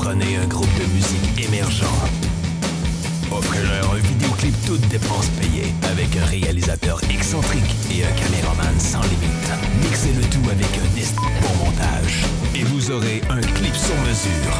Prenez un groupe de musique émergent. Offrez-leur un vidéoclip toutes dépenses payées avec un réalisateur excentrique et un caméraman sans limite. Mixez le tout avec un bon montage et vous aurez un clip sur mesure.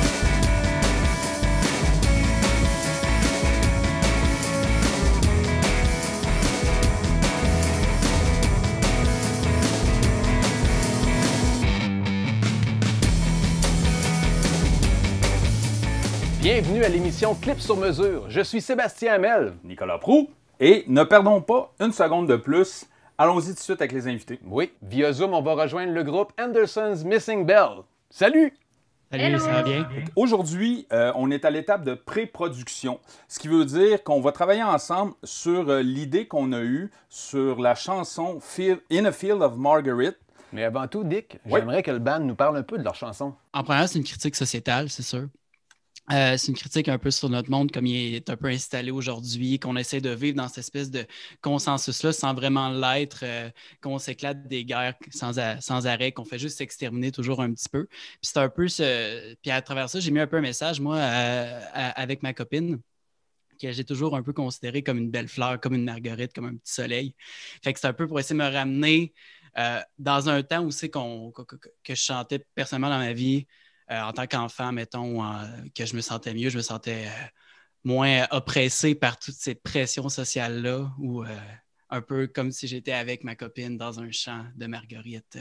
Bienvenue à l'émission Clip sur mesure. Je suis Sébastien Hamel. Nicolas Proulx. Et ne perdons pas une seconde de plus. Allons-y tout de suite avec les invités. Oui, via Zoom, on va rejoindre le groupe Anderson's Missing Bell. Salut! Salut, Hello. ça va bien? Aujourd'hui, on est à l'étape de pré-production, ce qui veut dire qu'on va travailler ensemble sur l'idée qu'on a eue sur la chanson In a Field of Marguerite. Mais avant tout, Dick, Oui. j'aimerais que le band nous parle un peu de leur chanson. En première, c'est une critique sociétale, c'est sûr. C'est une critique un peu sur notre monde, comme il est un peu installé aujourd'hui, qu'on essaie de vivre dans cette espèce de consensus-là sans vraiment l'être, qu'on s'éclate des guerres sans arrêt, qu'on fait juste s'exterminer toujours un petit peu. Puis c'est un peu ce... Puis à travers ça, j'ai mis un peu un message, moi, avec ma copine, que j'ai toujours un peu considérée comme une belle fleur, comme une marguerite, comme un petit soleil. Fait que c'est un peu pour essayer de me ramener dans un temps où c'est que je chantais personnellement dans ma vie, en tant qu'enfant, mettons, que je me sentais mieux, je me sentais moins oppressé par toutes ces pressions sociales-là, ou un peu comme si j'étais avec ma copine dans un champ de marguerite,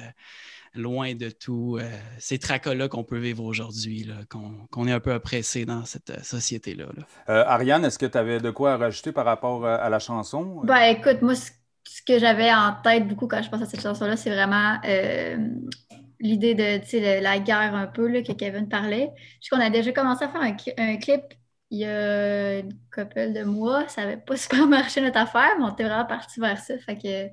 loin de tout ces tracas-là qu'on peut vivre aujourd'hui, là, qu'on est un peu oppressé dans cette société-là. Ariane, est-ce que tu avais de quoi rajouter par rapport à la chanson? Ben écoute, moi, ce que j'avais en tête beaucoup quand je pense à cette chanson-là, c'est vraiment l'idée de, tu sais, la guerre un peu là, que Kevin parlait. Je sais qu'on a déjà commencé à faire un clip il y a une couple de mois. Ça n'avait pas super marché notre affaire, mais on était vraiment parti vers ça. Fait que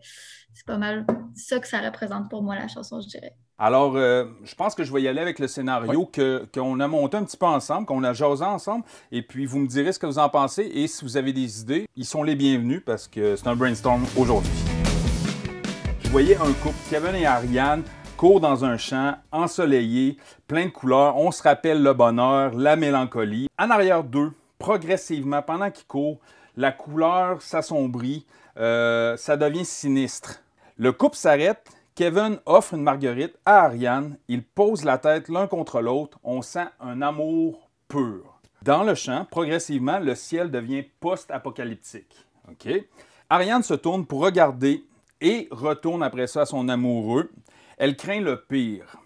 c'est pas mal ça que ça représente pour moi, la chanson, je dirais. Alors, je pense que je vais y aller avec le scénario qu'on a monté un petit peu ensemble, qu'on a jasé ensemble, et puis vous me direz ce que vous en pensez, et si vous avez des idées, ils sont les bienvenus, parce que c'est un brainstorm aujourd'hui. Je voyais un couple, Kevin et Ariane, courent dans un champ ensoleillé, plein de couleurs, on se rappelle le bonheur, la mélancolie. En arrière d'eux, progressivement, pendant qu'ils courent, la couleur s'assombrit, ça devient sinistre. Le couple s'arrête. Kevin offre une marguerite à Ariane. Ils posent la tête l'un contre l'autre. On sent un amour pur. Dans le champ, progressivement, le ciel devient post-apocalyptique. OK? Ariane se tourne pour regarder et retourne après ça à son amoureux. Elle craint le pire.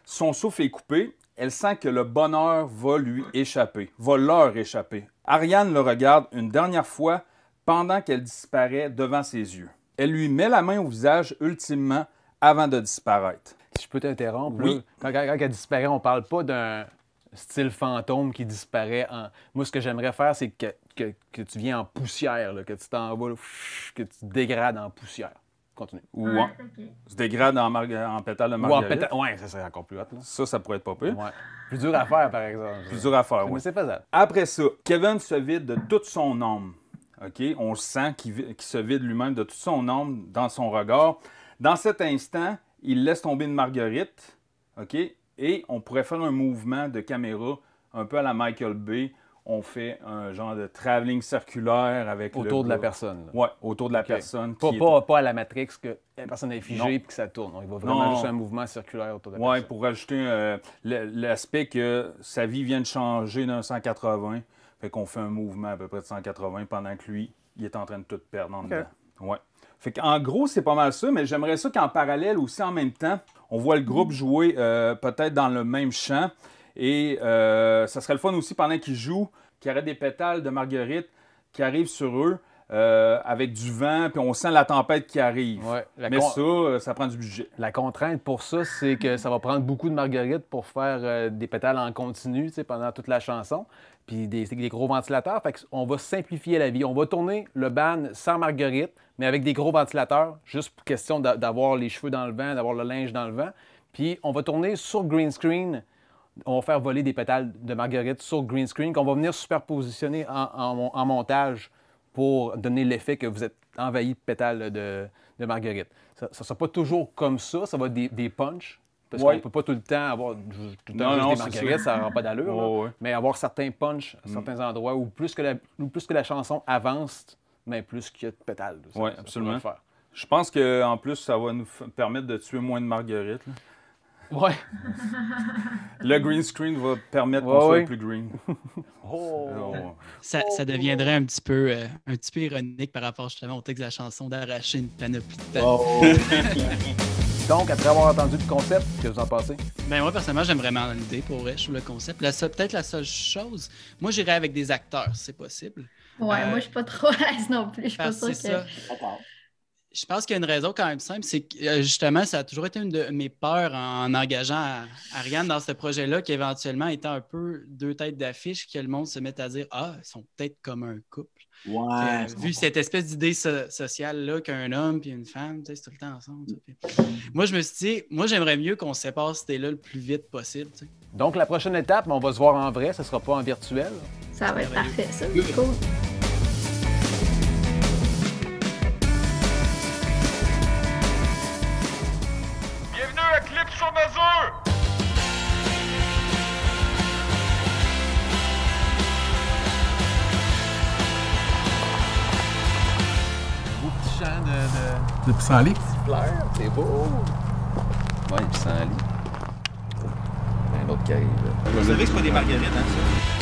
Son souffle est coupé. Elle sent que le bonheur va lui échapper, va leur échapper. Ariane le regarde une dernière fois pendant qu'elle disparaît devant ses yeux. Elle lui met la main au visage ultimement avant de disparaître. Si je peux t'interrompre, Oui. là, quand elle disparaît, on parle pas d'un style fantôme qui disparaît. Moi, ce que j'aimerais faire, c'est que tu viens en poussière, là, que tu t'en vas, là, que tu te dégrades en poussière. Continue. Ou se dégrade en pétale de marguerite. Ouais, ça serait encore plus hot. Là. Ça pourrait être pas pire. Ouais. Plus dur à faire, par exemple. Plus dur à faire, Mais oui. c'est faisable. Après ça, Kevin se vide de toute son âme. OK? On le sent qu'il se vide lui-même de toute son âme dans son regard. Dans cet instant, il laisse tomber une marguerite. OK? Et on pourrait faire un mouvement de caméra un peu à la Michael Bay. On fait un genre de travelling circulaire avec Autour de la personne. Oui, autour de la personne. Pas à la Matrix, que la personne est figée et que ça tourne. Il va vraiment Non. juste un mouvement circulaire autour de la Oui, personne. pour rajouter l'aspect que sa vie vient de changer d'un 180. Fait qu'on fait un mouvement à peu près de 180 pendant que lui, il est en train de tout perdre en dedans. Ouais. Fait qu'en gros, c'est pas mal ça, mais j'aimerais ça qu'en parallèle aussi, en même temps, on voit le groupe jouer peut-être dans le même champ. Et ça serait le fun aussi pendant qu'ils jouent, qu'il y aurait des pétales de marguerite qui arrivent sur eux avec du vent, puis on sent la tempête qui arrive. Ouais, Mais ça prend du budget. La contrainte pour ça, c'est que ça va prendre beaucoup de marguerites pour faire des pétales en continu, tu sais, pendant toute la chanson, puis des gros ventilateurs. Fait qu'on va simplifier la vie. On va tourner le band sans marguerite, mais avec des gros ventilateurs, juste pour question d'avoir les cheveux dans le vent, d'avoir le linge dans le vent. Puis on va tourner sur green screen. On va faire voler des pétales de marguerite sur green screen qu'on va venir superpositionner en montage pour donner l'effet que vous êtes envahi de pétales de marguerite. Ça ne sera pas toujours comme ça va être des punchs Parce Ouais. qu'on peut pas tout le temps avoir tout le temps Non, juste non, des c'est marguerites, ça n'aura pas d'allure. là. Ouais, ouais. Mais avoir certains punchs à certains endroits où plus que la chanson avance, mais plus qu'il y a de pétales. Ça, Ouais, ça absolument. pourrait le faire. Je pense qu'en plus, ça va nous permettre de tuer moins de marguerites. Là. Ouais. Le green screen va permettre qu'on Ouais, soit ouais. plus green. Ça deviendrait un petit peu ironique par rapport justement au texte de la chanson d'arracher une panoplie de temps. Donc, après avoir entendu le concept, qu'est-ce que vous en pensez? Ben moi, personnellement, j'aime vraiment l'idée pour vrai, je trouve le concept. Peut-être la seule chose, moi, j'irais avec des acteurs, si c'est possible. Ouais, moi, je suis pas trop à l'aise non plus. Je suis pas Parce que sûre c'est que... ça. Je pense qu'il y a une raison quand même simple, c'est que justement, ça a toujours été une de mes peurs en engageant Ariane dans ce projet-là, qui éventuellement était un peu deux têtes d'affiche, que le monde se mette à dire « Ah, ils sont peut-être comme un couple. » Ouais. Vu cette espèce d'idée sociale-là qu'un homme et une femme, c'est tout le temps ensemble. Puis, moi, je me suis dit, moi, j'aimerais mieux qu'on sépare cette idée-là le plus vite possible. T'sais. Donc, la prochaine étape, on va se voir en vrai, ce ne sera pas en virtuel. Ça va être parfait, ça. C'est cool. Bienvenue à Clip sur mesure! Beau petit champ de pissenlit. Fleurs, c'est beau. Ouais, puis sans lit. Un autre qui arrive. Vous savez que c'est pas des marguerites, hein, ça?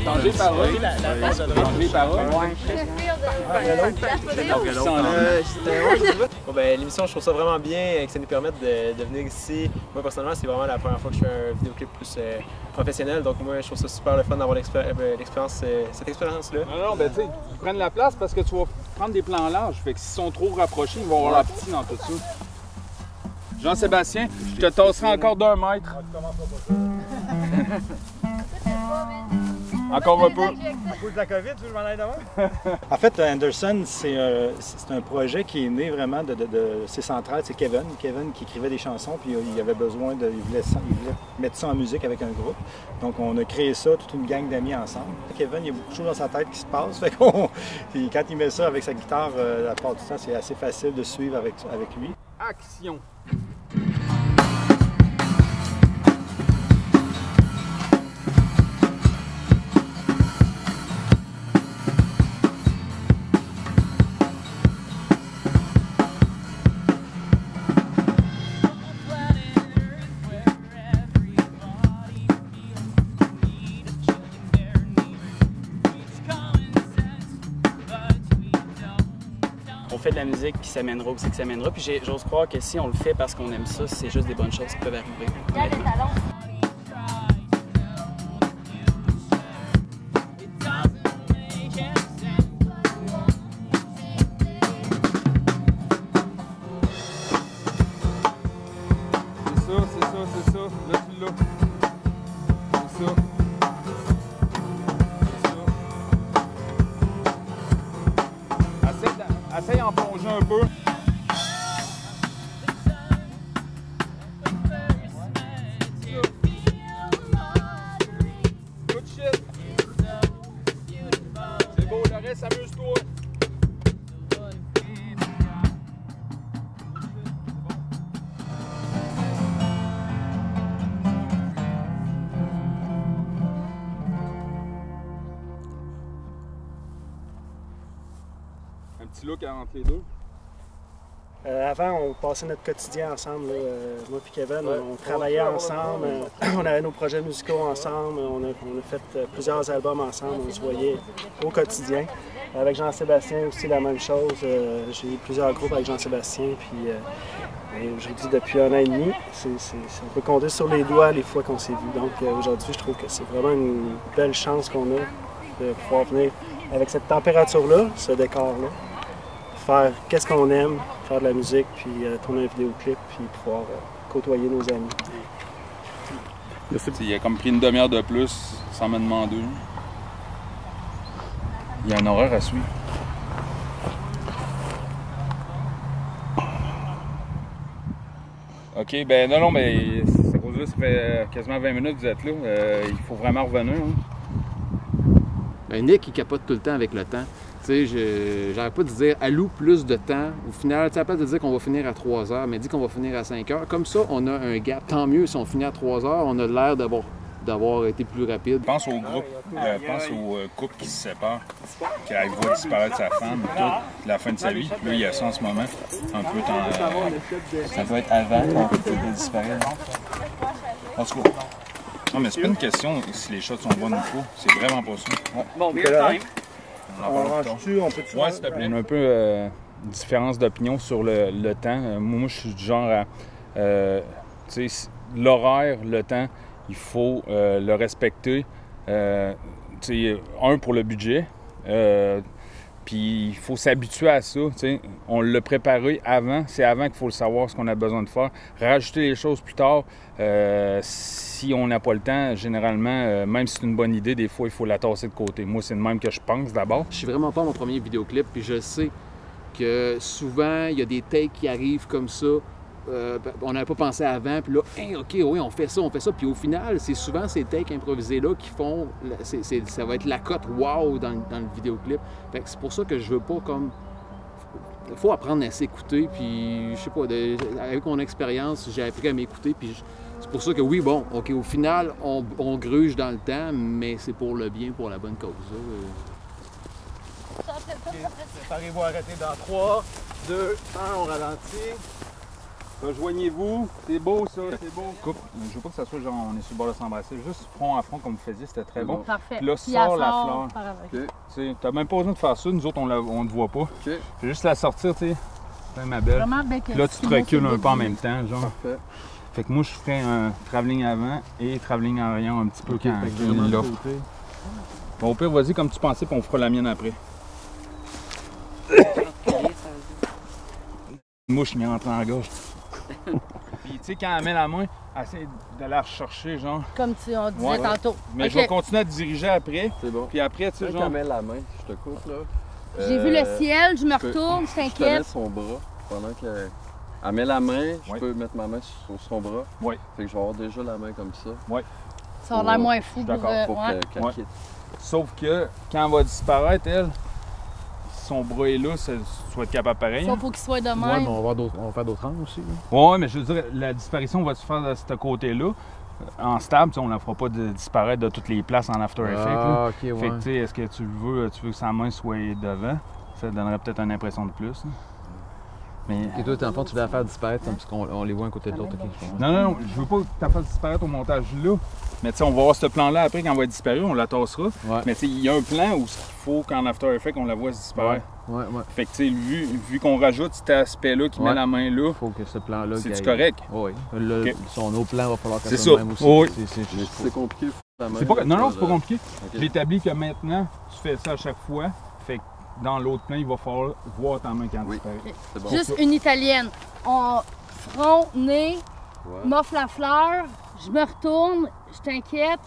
Changer les paroles. Changer les paroles. Bon, ben, l'émission, je trouve ça vraiment bien, que ça nous permette de venir ici. Moi, personnellement, c'est vraiment la première fois que je fais un vidéoclip plus professionnel. Donc, moi, je trouve ça super le fun d'avoir l'expérience, cette expérience-là. Non, ben tu sais, ils prennent la place parce que tu vas prendre des plans larges. Fait que s'ils sont trop rapprochés, ils vont avoir la petite dans tout ça. Jean-Sébastien, je te tasserai encore d'1 mètre. Encore un peu. À cause de la COVID, tu veux que je m'en aille devant? En fait, Anderson, c'est un projet qui est né vraiment de ses centrales. C'est Kevin qui écrivait des chansons, puis il avait besoin il voulait mettre ça en musique avec un groupe. Donc, on a créé ça, toute une gang d'amis ensemble. Kevin, il y a beaucoup de choses dans sa tête qui se passent. Fait puis quand il met ça avec sa guitare, la part du temps, c'est assez facile de suivre avec lui. Action. On fait de la musique, puis ça mènera où c'est que ça mènera. Puis j'ose croire que si on le fait parce qu'on aime ça, c'est juste des bonnes choses qui peuvent arriver. Honnêtement. C'est ça. Là, tu l'as. C'est ça. Essaye d'en plonger un peu. Good shit. C'est beau, le reste, amuse-toi. Un petit look entre les deux. Avant, on passait notre quotidien ensemble. Là. Moi et Kevin, on travaillait ensemble. On avait nos projets musicaux ensemble. On a fait plusieurs albums ensemble. On se voyait au quotidien. Avec Jean-Sébastien aussi, la même chose. J'ai eu plusieurs groupes avec Jean-Sébastien. Puis, je vous dis, depuis 1 an et demi, on peut compter sur les doigts les fois qu'on s'est vus. Donc, aujourd'hui, je trouve que c'est vraiment une belle chance qu'on a de pouvoir venir avec cette température-là, ce décor-là, faire qu'est-ce qu'on aime, faire de la musique, puis tourner un vidéoclip, puis pouvoir côtoyer nos amis. Il a comme pris une demi-heure de plus sans me demander. Il y a un horaire à suivre. OK, ben non, mais à cause de là, ça fait quasiment 20 minutes que vous êtes là. Il faut vraiment revenir. Hein. Ben Nick, il capote tout le temps avec le temps. Tu sais, j'arrête pas de dire alloue plus de temps. Au final, tu sais, pas de dire qu'on va finir à 3 heures, mais dit qu'on va finir à 5 heures. Comme ça, on a un gap. Tant mieux si on finit à 3 heures, on a l'air d'avoir été plus rapide. Pense au groupe, pense au couple qui se sépare, qui voit disparaître sa femme, tout, la fin de sa vie. Là, il y a ça en ce moment. Un peu Ça doit être avant qu'on peut disparaître. En tout cas. Non, mais c'est pas une question si les shots sont bonnes ou pas. C'est vraiment pas ça. Ouais. Bon, beer time. On range-tu, on peut-tu? Ouais, s'il te plaît. On a un peu différence d'opinion sur le temps. Moi, je suis du genre à... tu sais, l'horaire, le temps, il faut le respecter. Tu sais, pour le budget. Puis il faut s'habituer à ça. T'sais. On l'a préparé avant. C'est avant qu'il faut le savoir ce qu'on a besoin de faire. Rajouter les choses plus tard, si on n'a pas le temps, généralement, même si c'est une bonne idée, des fois, il faut la tasser de côté. Moi, c'est le même que je pense d'abord. Je suis vraiment pas mon premier vidéoclip, puis je sais que souvent, il y a des takes qui arrivent comme ça. On n'avait pas pensé avant, puis là, hey, OK, oui, on fait ça. Puis au final, c'est souvent ces takes improvisés-là qui font... ça va être la cote wow dans le vidéoclip. Fait que c'est pour ça que je veux pas comme... Il faut apprendre à s'écouter, puis je sais pas, avec mon expérience, j'ai appris à m'écouter, puis c'est pour ça que oui, bon, OK, au final, on gruge dans le temps, mais c'est pour le bien, pour la bonne cause. Préparez-vous à arrêter dans 3, 2, 1, on ralentit. Rejoignez-vous, c'est beau ça, c'est beau. Coupe, je veux pas que ça soit genre on est sur le bord de s'embrasser, juste front à front comme vous faisiez, c'était très bon. Parfait. Puis là, sors la fleur. Okay. T'as même pas besoin de faire ça, nous autres on ne voit pas. Okay. Fais juste la sortir, tu sais, ma belle. Vraiment, là, tu te recules un peu en même temps, genre. Parfait. Fait que moi, je ferais un travelling avant et travelling en arrière un petit peu quand il est là. Bon, au pire, vas-y comme tu pensais, puis on fera la mienne après. Une mouche m'y rentre en gorge. Puis, tu sais, quand elle met la main, essaie de la rechercher, genre. Comme on disait tantôt. Mais je vais continuer à te diriger après. C'est bon. Puis après, tu sais, genre. Quand elle met la main, je te coupe, là. J'ai vu le ciel, je me retourne, je t'inquiète. Je te mets son bras pendant qu'elle met la main, je peux mettre ma main sur son bras. Oui. Fait que je vais avoir déjà la main comme ça. Oui. Ça a l'air moins fou pour qu'elle quitte. Sauf que quand elle va disparaître, elle. Son bras est là, tu vas être capable pareil. Ça, faut qu'il soit de même. Ouais, mais on va faire d'autres angles aussi. Oui, mais je veux dire, la disparition va se faire de ce côté-là. En stable, on ne la fera pas disparaître de toutes les places en After Effects. Ah, OK, ouais. Fait que, tu sais, est-ce que tu veux que sa main soit devant? Ça donnerait peut-être une impression de plus. Hein. Mais... Et toi, en fond, tu veux la faire disparaître, parce qu'on les voit un côté de l'autre. Non, je veux pas que tu la fasses disparaître au montage là. Mais tu sais, on va voir ce plan-là après, quand elle va être disparue, on la tassera. Ouais. Mais tu sais, il y a un plan où il faut qu'en After Effects, on la voit disparaître. Ouais. Fait que tu sais, vu qu'on rajoute cet aspect-là qui met la main là, faut que ce plan-là... C'est-tu correct? Oui. Son autre plan va falloir qu'elle soit le même aussi. Oui. C'est compliqué. Non, c'est pas compliqué. Okay. J'établis que maintenant, tu fais ça à chaque fois. Fait que dans l'autre plan, il va falloir voir ta main quand elle disparaît. Okay. Bon. Juste une italienne. Front, nez, m'offre la fleur, je me retourne, je t'inquiète,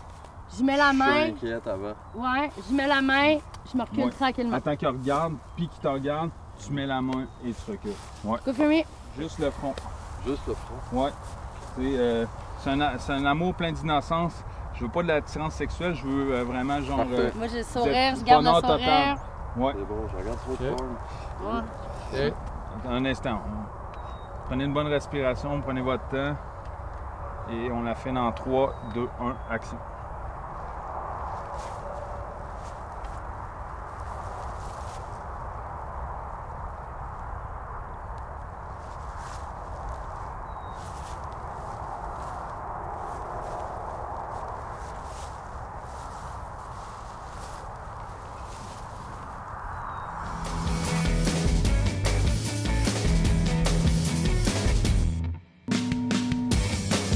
je mets la main. Je t'inquiète avant. Ouais, je mets la main, je me recule tranquillement. Attends qu'il regarde, puis qu'il te regarde, tu mets la main et tu recules. Ouais. Confirmé. Juste le front. Juste le front. Ouais. C'est un amour plein d'innocence. Je veux pas de l'attirance sexuelle, je veux vraiment genre. Moi j'ai le sourire, je garde le sourire. Ouais. C'est bon, je regarde sur votre forme. Ouais. Un instant. Prenez une bonne respiration, prenez votre temps. Et on la fait dans 3, 2, 1, action.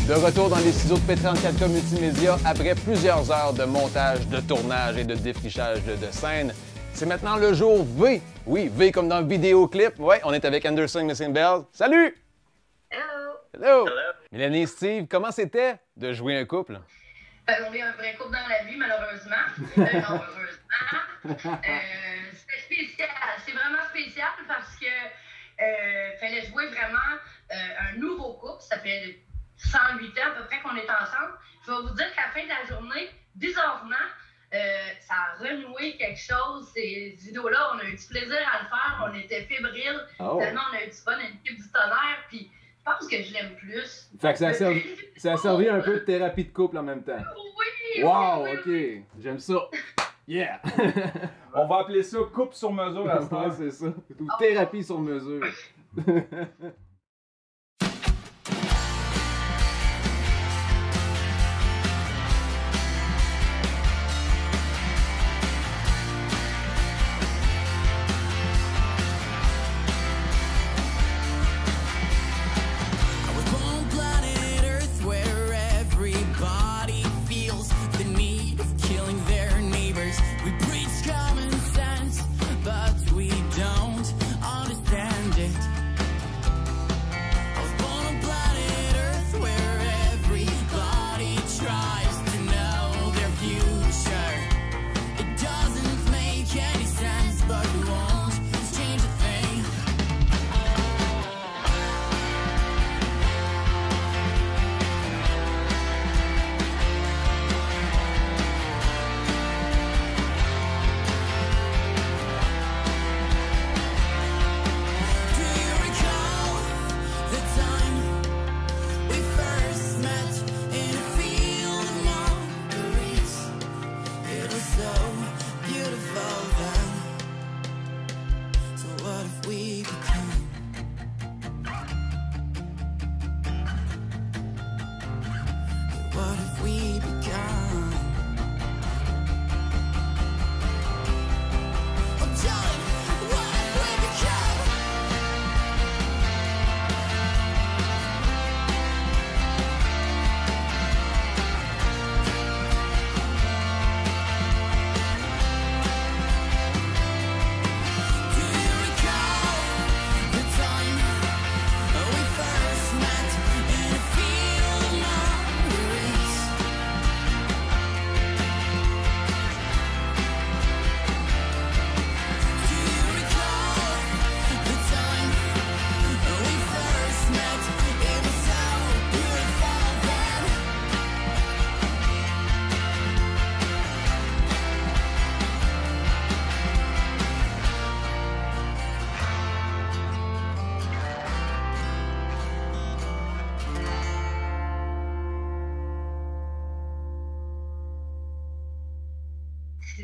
De retour dans les studios de P34K Multimédia après plusieurs heures de montage, de tournage et de défrichage de scène. C'est maintenant le jour V. Oui, V comme dans le vidéoclip. Ouais, on est avec Anderson Missing Bell. Salut! Hello! Mélanie et Steve, comment c'était de jouer un couple? On est un vrai couple dans la vie, malheureusement. C'était spécial. C'est vraiment spécial parce que fallait jouer vraiment un nouveau couple. Ça fait 108 ans à peu près qu'on est ensemble. Je vais vous dire qu'à la fin de la journée, bizarrement, ça a renoué quelque chose. Ces vidéos-là, on a eu du plaisir à le faire. On était fébriles. Tellement on a eu du fun, une équipe du tonnerre. Puis je pense que je l'aime plus. Fait que ça a servi un peu de thérapie de couple en même temps. Oui! Wow, oui, ok. oui. J'aime ça. Yeah! On va appeler ça coupe sur mesure à ce temps. C'est ça. Ou thérapie sur mesure.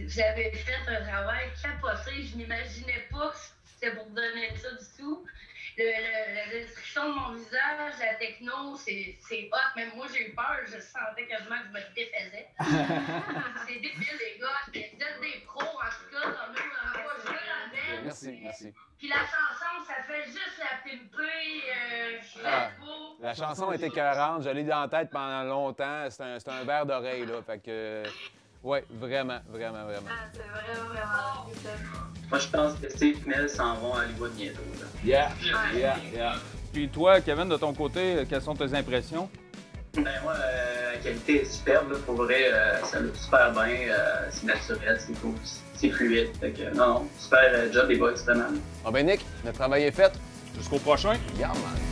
J'avais fait un travail capoté, je n'imaginais pas que c'était pour donner ça du tout. La description de mon visage, la techno, c'est hot. Même moi, j'ai eu peur, je sentais quasiment que je me défaisais. C'est débile, les gars. Vous êtes des pros, en tout cas. Comme nous, on n'a pas joué là-dedans. Merci. Puis la chanson, ça fait juste la pimper. La chanson était écœurante. Je l'ai dans la tête pendant longtemps. C'était un verre d'oreille, là. Fait que... ouais, vraiment. Ah, c'est vraiment. Moi, je pense que Steve Mel s'en vont à Hollywood bientôt. Là. Yeah. Puis toi, Kevin, de ton côté, quelles sont tes impressions? Ben moi, la qualité est superbe, là, pour vrai, ça look super bien, c'est naturel, c'est cool, c'est fluide. Fait que non, super job des boys, c'était mal. Bon ben Nick, notre travail est fait. Jusqu'au prochain. Regarde, man.